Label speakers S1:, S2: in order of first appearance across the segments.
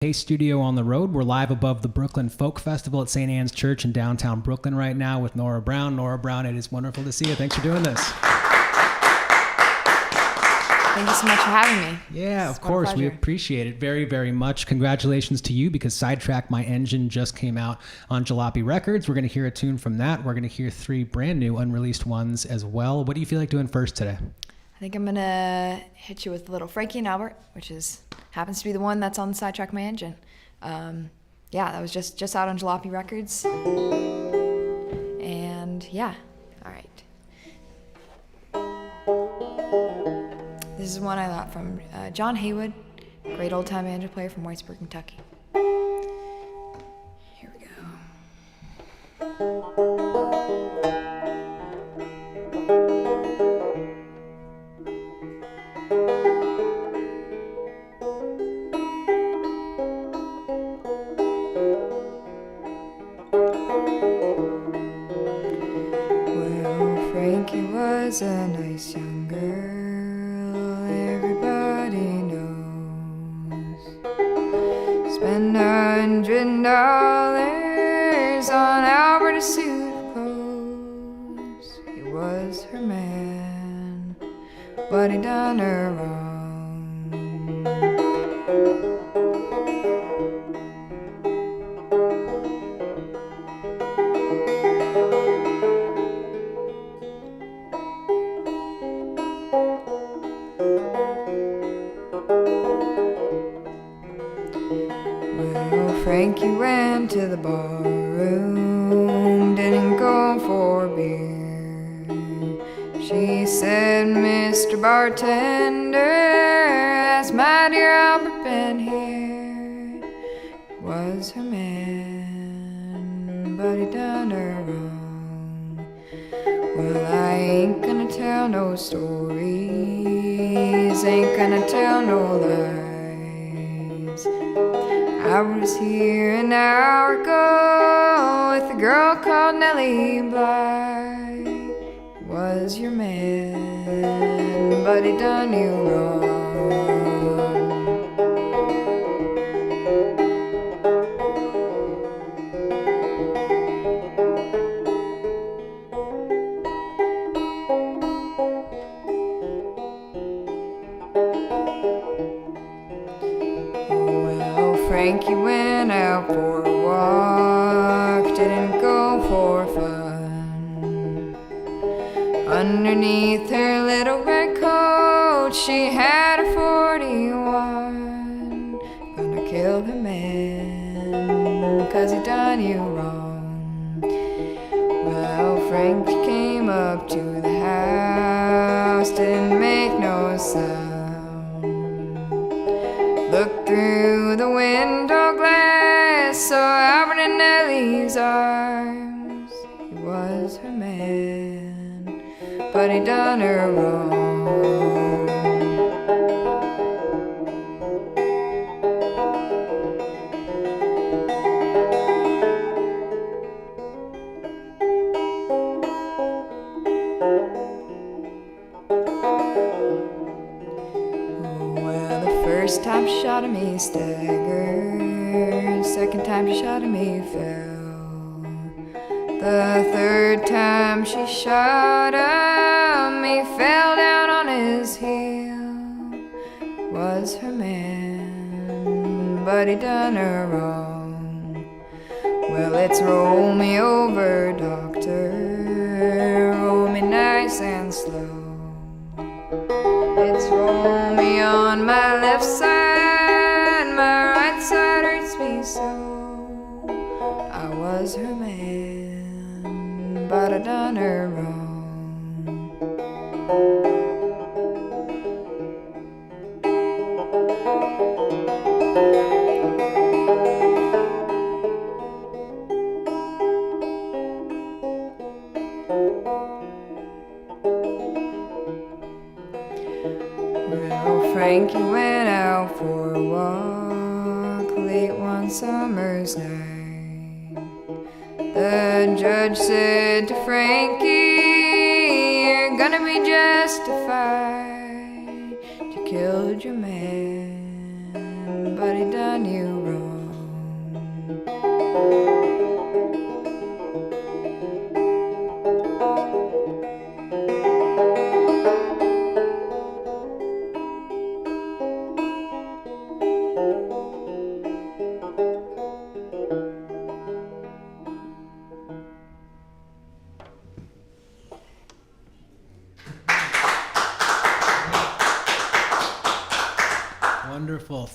S1: Hey Studio on the road. We're live above the Brooklyn Folk Festival at St. Anne's Church in downtown Brooklyn right now with Nora Brown. Nora Brown, it is wonderful to see you. Thanks for doing this.
S2: Thank you so much for having me.
S1: Yeah, of course. We appreciate it very, very much. Congratulations to you because Sidetrack My Engine just came out on Jalopy Records. We're going to hear a tune from that. We're going to hear 3 brand new unreleased ones as well. What do you feel like doing first today?
S2: I think I'm going to hit you with a little Frankie and Albert, which happens to be the one that's on Sidetrack My Engine. Yeah, that was just out on Jalopy Records. And yeah, all right. This is one I got from John Haywood, great old-time banjo player from Whitesburg, Kentucky. Here we go. Well, Frankie was a nice young girl, everybody knows. Spent $100 on Albert a suit of clothes. He was her man, but he done her wrong. Well, Frankie went to the bar room, didn't go for beer. She said, "Mr. Bartender, has my dear Albert been here?" It was her man, but he done her wrong. Well, I ain't gonna tell no stories, ain't gonna tell no lies. I was here an hour ago with a girl called Nellie Bly. Was your man, but he done you wrong. Frankie went out for a walk, didn't go for fun. Underneath her little red coat, she had a 41. Gonna kill her man, 'cause he done you wrong. Well, Frankie came up to the house, didn't make no sound. Looked through the window glass, saw Albert in Nellie's arms. He was her man, but he done her wrong. First time she shot at me, staggered. Second time she shot at me, fell. The third time she shot at me, fell down on his heel. Was her man, but he done her wrong. Well, it's roll me over, doctor. Roll me nice and slow. It's roll me on my left side, my right side hurts me so. I was her man, but I done her wrong. Well, Frankie went out for a walk late one summer's night. The judge said to Frankie, "You're gonna be justified. You killed your man, but he done you wrong."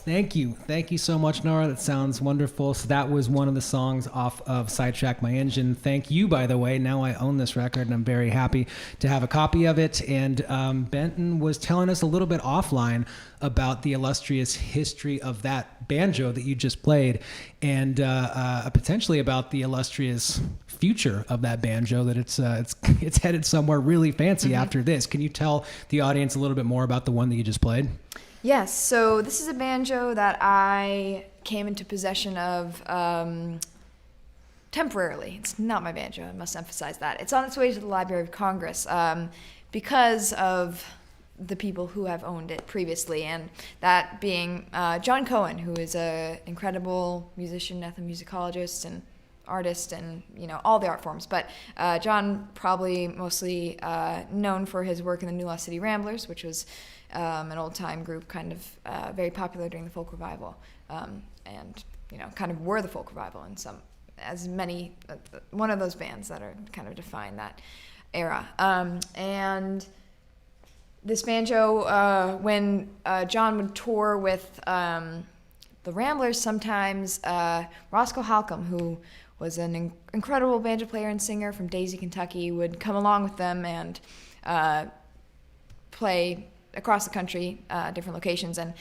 S1: Thank you. Thank you so much, Nora. That sounds wonderful. So that was one of the songs off of Sidetrack My Engine. Thank you, by the way. Now I own this record, and I'm very happy to have a copy of it. And Benton was telling us a little bit offline about the illustrious history of that banjo that you just played, and potentially about the illustrious future of that banjo, that it's headed somewhere really fancy after this. Can you tell the audience a little bit more about the one that you just played?
S2: Yes, so this is a banjo that I came into possession of temporarily. It's not my banjo, I must emphasize that. It's on its way to the Library of Congress because of the people who have owned it previously, and that being John Cohen, who is an incredible musician, ethnomusicologist, and artist, and all the art forms. But John probably mostly known for his work in the New Lost City Ramblers, which was an old-time group, kind of very popular during the folk revival, and kind of were the folk revival in one of those bands that are kind of define that era. And this banjo, when John would tour with the Ramblers, sometimes Roscoe Halcomb, who was an incredible banjo player and singer from Daisy, Kentucky, would come along with them and play across the country, different locations. And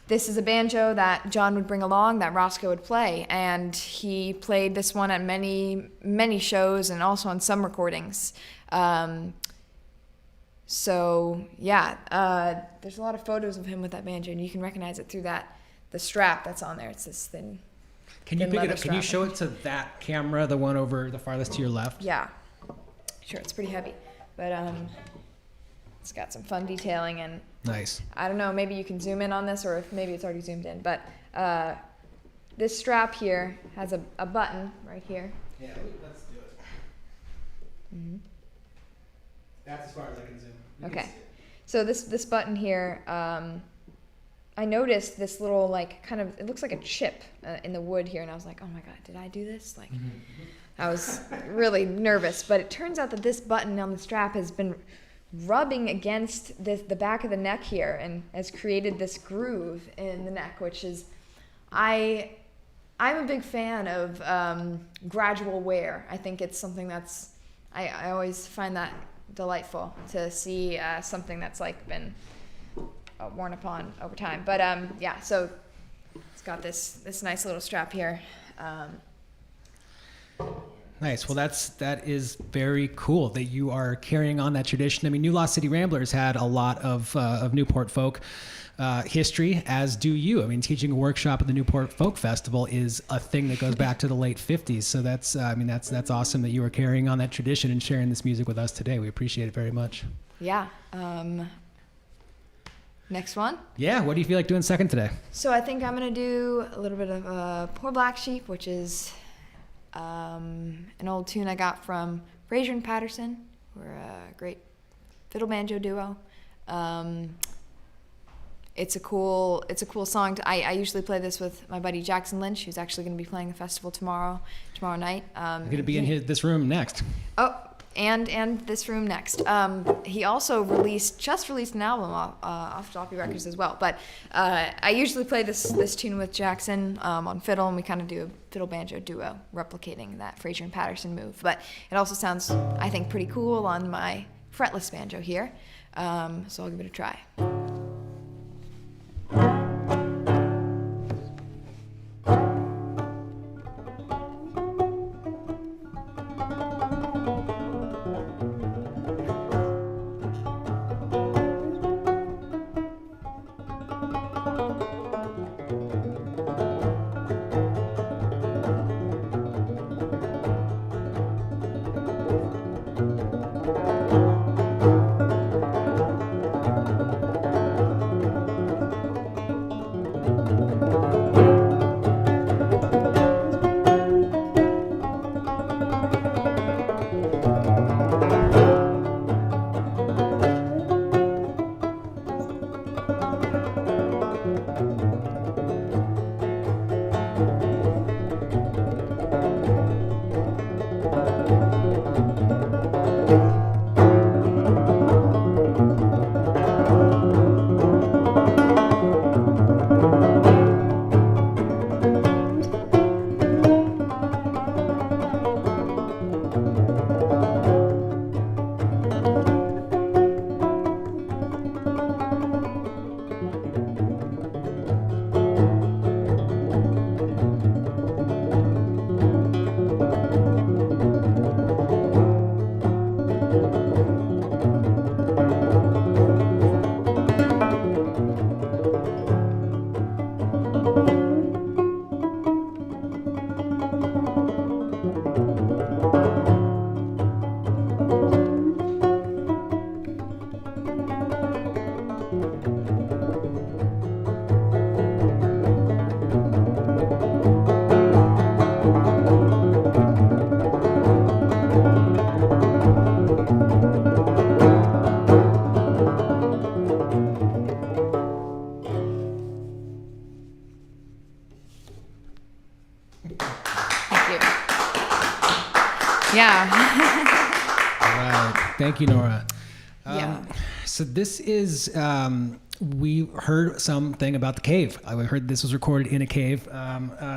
S2: this is a banjo that John would bring along that Roscoe would play. And he played this one at many, many shows and also on some recordings. So, yeah, there's a lot of photos of him with that banjo, and you can recognize it through the strap that's on there. It's this thin.
S1: Can you pick it up? Can you show it to that camera, the one over the farthest to your left?
S2: Yeah. Sure, it's pretty heavy. But it's got some fun detailing, and
S1: nice. I
S2: don't know, maybe you can zoom in on this, or if maybe it's already zoomed in. But this strap here has a button right here.
S1: Yeah, let's do it.
S2: Mm-hmm.
S1: That's as far as I can zoom.
S2: Okay. So this button here, I noticed this little it looks like a chip in the wood here, and I was like, oh my God, did I do this? I was really nervous, but it turns out that this button on the strap has been rubbing against the back of the neck here and has created this groove in the neck, which is, I'm a big fan of gradual wear. I think it's something that's, I always find that delightful to see something that's been worn upon over time. But yeah, so it's got this nice little strap here.
S1: Nice. Well, that is very cool that you are carrying on that tradition. I mean, New Lost City Ramblers had a lot of Newport folk history, as do you. I mean, teaching a workshop at the Newport Folk Festival is a thing that goes back to the late 50s. So that's awesome that you are carrying on that tradition and sharing this music with us today. We appreciate it very much.
S2: Yeah. Next one?
S1: Yeah. What do you feel like doing second today?
S2: So I think I'm going to do a little bit of Poor Black Sheep, which is an old tune I got from Fraser and Patterson. We're a great fiddle banjo duo. It's a cool song. I usually play this with my buddy Jackson Lynch, who's actually going to be playing the festival tomorrow night.
S1: You're going to be in this room next.
S2: Oh, and this room next. He also just released an album off Jalopy Records as well. But I usually play this tune with Jackson on fiddle, and we kind of do a fiddle banjo duo, replicating that Fraser and Patterson move. But it also sounds, I think, pretty cool on my fretless banjo here. So I'll give it a try. Thank you. Yeah.
S1: All right. Thank you, Nora.
S2: Yeah.
S1: So this is, we heard something about the cave. I heard this was recorded in a cave,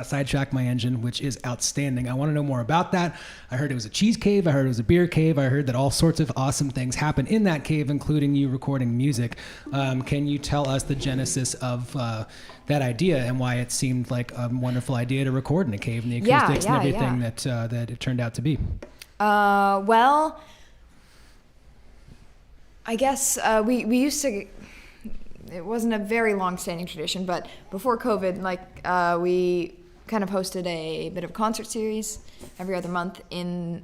S1: Sidetrack My Engine, which is outstanding. I want to know more about that. I heard it was a cheese cave. I heard it was a beer cave. I heard that all sorts of awesome things happen in that cave, including you recording music. Can you tell us the genesis of that idea and why it seemed like a wonderful idea to record in a cave and the acoustics and everything that it turned out to be?
S2: Well, I guess we used to. It wasn't a very long-standing tradition, but before COVID, we kind of hosted a bit of a concert series every other month in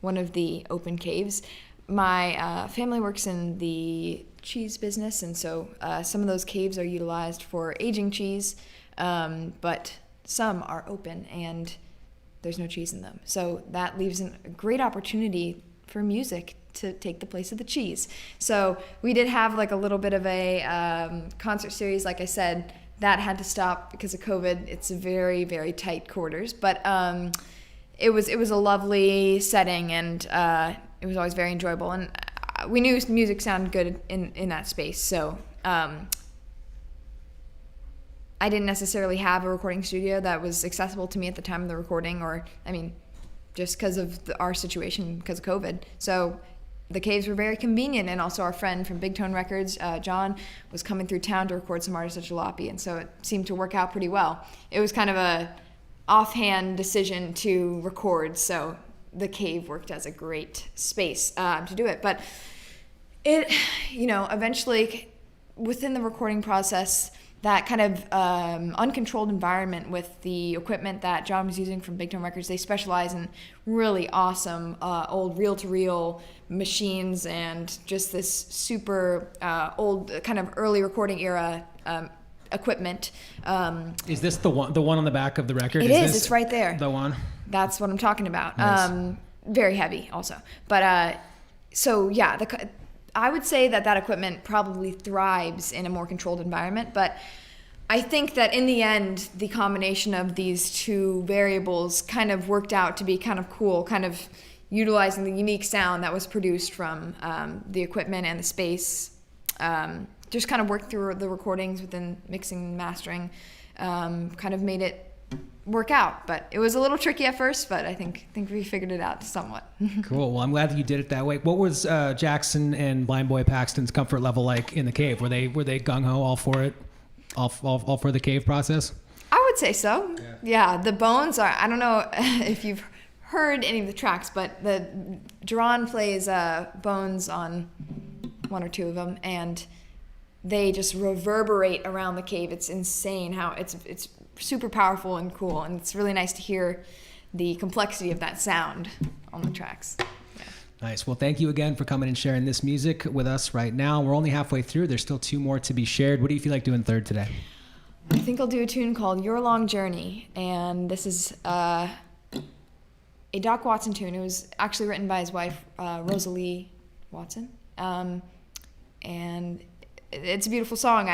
S2: one of the open caves. My family works in the cheese business, and so some of those caves are utilized for aging cheese, but some are open and there's no cheese in them. So that leaves a great opportunity for music to take the place of the cheese. So we did have a little bit of a concert series. Like I said, that had to stop because of COVID. It's very, very tight quarters, but it was a lovely setting, and it was always very enjoyable. And we knew music sounded good in that space. So I didn't necessarily have a recording studio that was accessible to me at the time of the recording, just because of our situation because of COVID. So the caves were very convenient, and also our friend from Big Tone Records, John, was coming through town to record some artists at Jalopy, and so it seemed to work out pretty well. It was kind of a offhand decision to record, so the cave worked as a great space to do it. But it, eventually within the recording process, that kind of uncontrolled environment with the equipment that John was using from Big Tone Records. They specialize in really awesome old reel-to-reel machines and just this super old kind of early recording era equipment.
S1: Is this the one on the back of the record?
S2: It is. It's right there.
S1: The one?
S2: That's what I'm talking about.
S1: Nice.
S2: Very heavy also. But so yeah, I would say that equipment probably thrives in a more controlled environment, but I think that in the end, the combination of these two variables kind of worked out to be kind of cool, kind of utilizing the unique sound that was produced from the equipment and the space. Just kind of worked through the recordings within mixing and mastering, kind of made it work out. But it was a little tricky at first, but I think we figured it out somewhat.
S1: Cool. Well, I'm glad that you did it that way. What was Jackson and Blind Boy Paxton's comfort level like in the cave? Were they gung ho all for it, all for the cave process?
S2: I would say so. Yeah. The Bones are. I don't know if you've heard any of the tracks, but the Juan plays Bones on one or two of them, and they just reverberate around the cave. It's insane how it's super powerful and cool, and it's really nice to hear the complexity of that sound on the tracks. Yeah.
S1: Nice. Well, thank you again for coming and sharing this music with us right now. We're only halfway through. There's still two more to be shared. What do you feel like doing third today?
S2: I think I'll do a tune called Your Long Journey, and this is a Doc Watson tune. It was actually written by his wife, Rosalie Watson, and it's a beautiful song.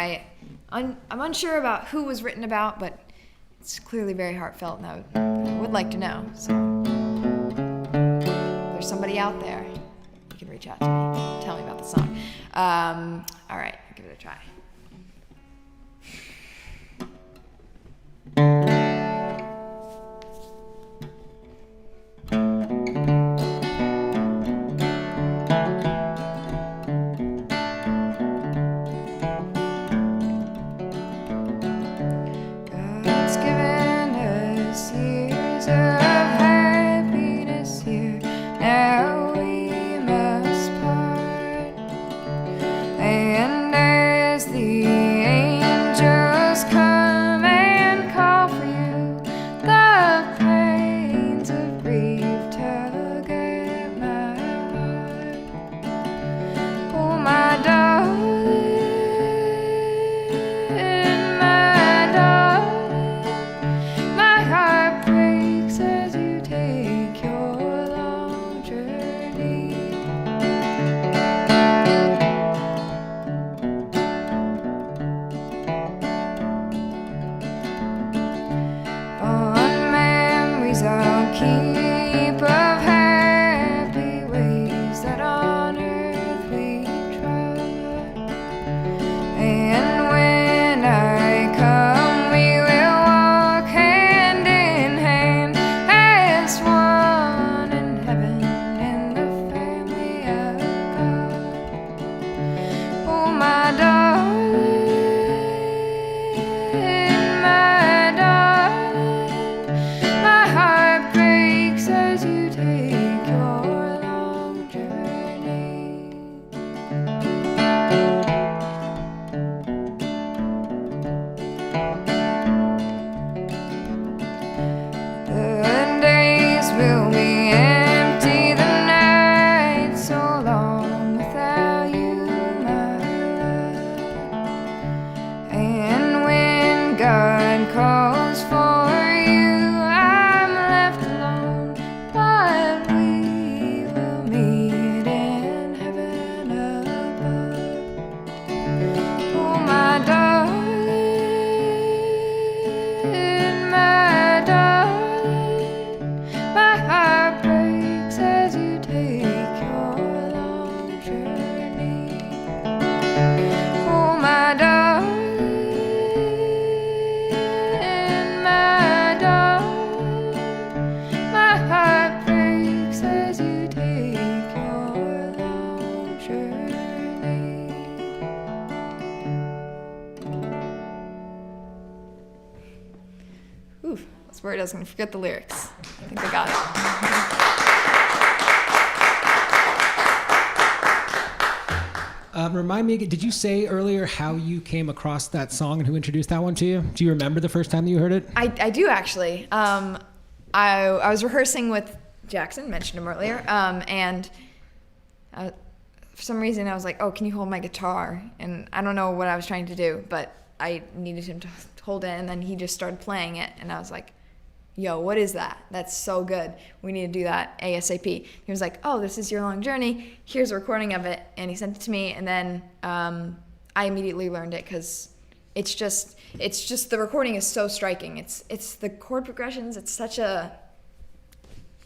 S2: I'm unsure about who it was written about, but it's clearly very heartfelt, and I would like to know. So if there's somebody out there, you can reach out to me, tell me about the song. All right, I'll give it a try. My heart breaks. keep of happy ways that on earth we trod. And when I come, we will walk hand in hand as one in heaven in the family of God. Oh, my darling, my heart breaks as you take your long journey. The days will be empty, the night so long without you, my love. And when God calls for you, I'm left alone, but we will meet in heaven above. Oh, my darling, my heart breaks as you take your long journey. Oh, my darling, my heart breaks as you take your long journey. Ooh, I was worried I was going to forget the lyrics. I think I got it.
S1: Remind me, did you say earlier how you came across that song and who introduced that one to you? Do you remember the first time that you heard it?
S2: I do actually. I was rehearsing with Jackson, mentioned him earlier, and for some reason I was like, oh, can you hold my guitar? And I don't know what I was trying to do, but I needed him to hold it, and then he just started playing it, and I was like, yo, what is that? That's so good. We need to do that ASAP. He was like, oh, this is your long journey. Here's a recording of it. And he sent it to me. And then I immediately learned it because it's just the recording is so striking. It's the chord progressions. It's such a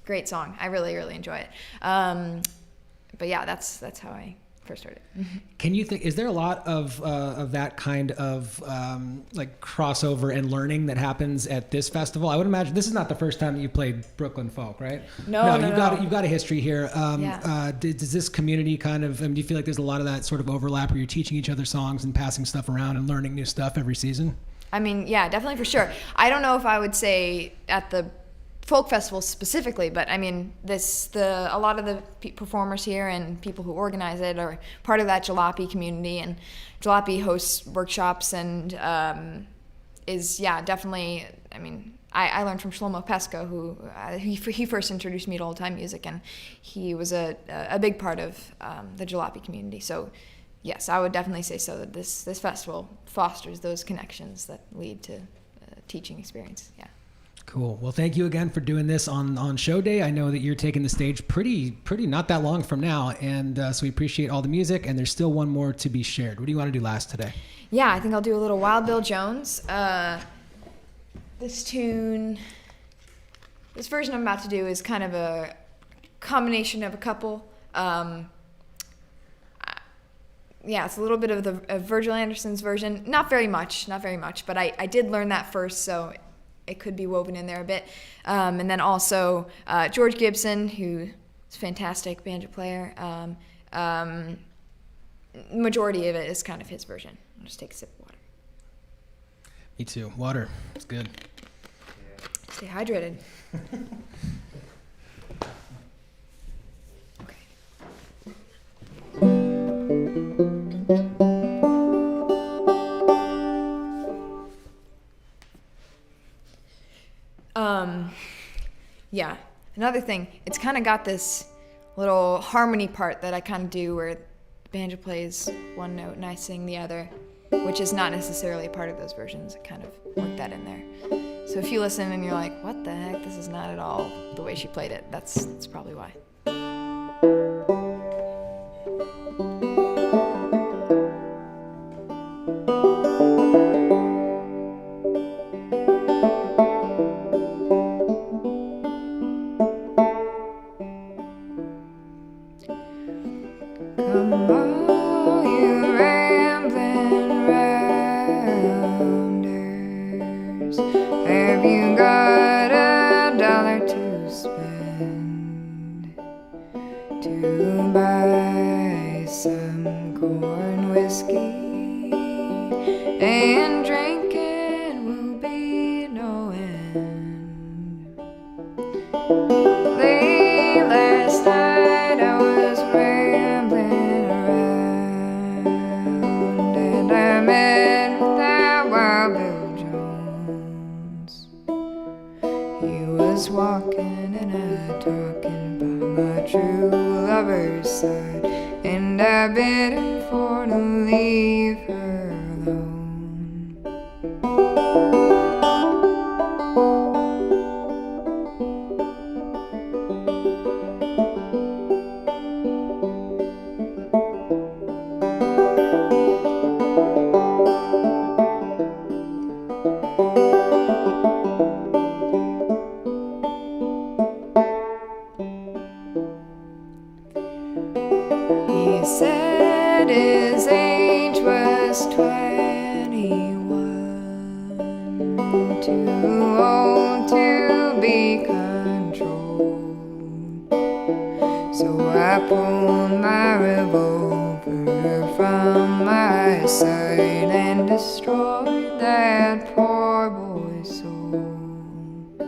S2: great song. I really, really enjoy it. But yeah, that's how I first heard it.
S1: Can you think, is there a lot of that kind of like crossover and learning that happens at this festival? I would imagine this is not the first time that you played Brooklyn folk, right?
S2: No,
S1: you've got a history here.
S2: Yeah.
S1: Does this community kind of, do you feel like there's a lot of that sort of overlap where you're teaching each other songs and passing stuff around and learning new stuff every season?
S2: I mean, yeah, definitely for sure. I don't know if I would say at the folk festival specifically, but I mean, a lot of the performers here and people who organize it are part of that jalopy community, and jalopy hosts workshops and is definitely. I mean, I learned from Shlomo Pesco, who he first introduced me to old time music, and he was a big part of the jalopy community. So yes, I would definitely say so that this festival fosters those connections that lead to teaching experience. Yeah.
S1: Cool. Well, thank you again for doing this on show day. I know that you're taking the stage pretty not that long from now, and so we appreciate all the music, and there's still one more to be shared. What do you want to do last today?
S2: Yeah, I think I'll do a little Wild Bill Jones. This version I'm about to do is kind of a combination of a couple. It's a little bit of Virgil Anderson's version. Not very much, but I did learn that first, so it could be woven in there a bit. And then also George Gibson, who's a fantastic banjo player. Majority of it is kind of his version. I'll just take a sip of water.
S1: Me too. Water. It's good.
S2: Stay hydrated. Another thing, it's kind of got this little harmony part that I kind of do where the banjo plays one note and I sing the other, which is not necessarily a part of those versions. I kind of work that in there. So if you listen and you're like, what the heck, this is not at all the way she played it, that's probably why. and drinking will be no end. Late last night I was rambling around, and I met that Wild Bill Jones. He was walking and talking by my true lover's side, and I bid him for to leave her alone. He said his age was 21, too old to be controlled. So I pulled my revolver from my side and destroyed that poor boy's soul.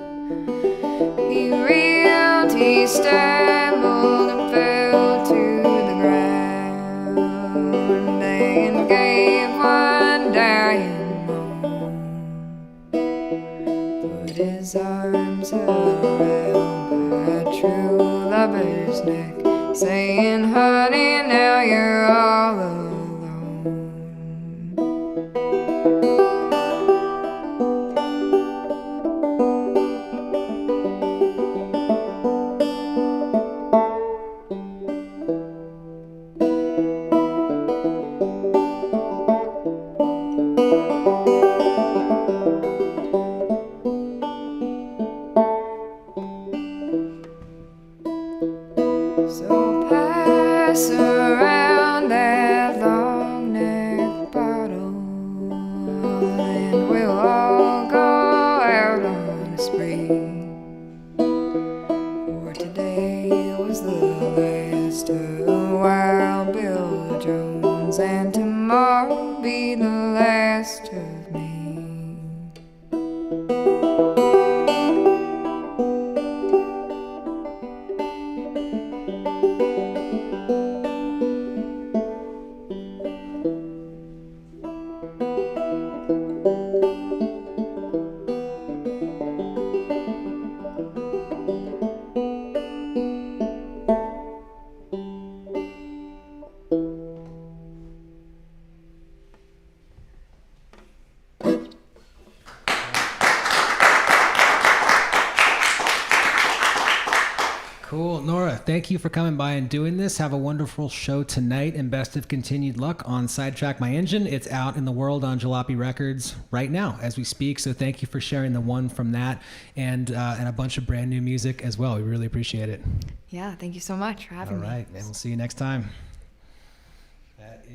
S2: He reeled, he stumbled and fell to the ground, and gave one dying moan. Put his arms around my true lover's neck, saying, honey, now you're all alone. So pass around that long neck bottle, and we'll all go out on a spree. For today was the last of Wild Bill Jones, and tomorrow be the last of me.
S1: Cool. Nora, thank you for coming by and doing this. Have a wonderful show tonight, and best of continued luck on Sidetrack My Engine. It's out in the world on Jalopy Records right now as we speak. So thank you for sharing the one from that and a bunch of brand new music as well. We really appreciate it.
S2: Yeah, thank you so much for having me.
S1: All right, and we'll see you next time.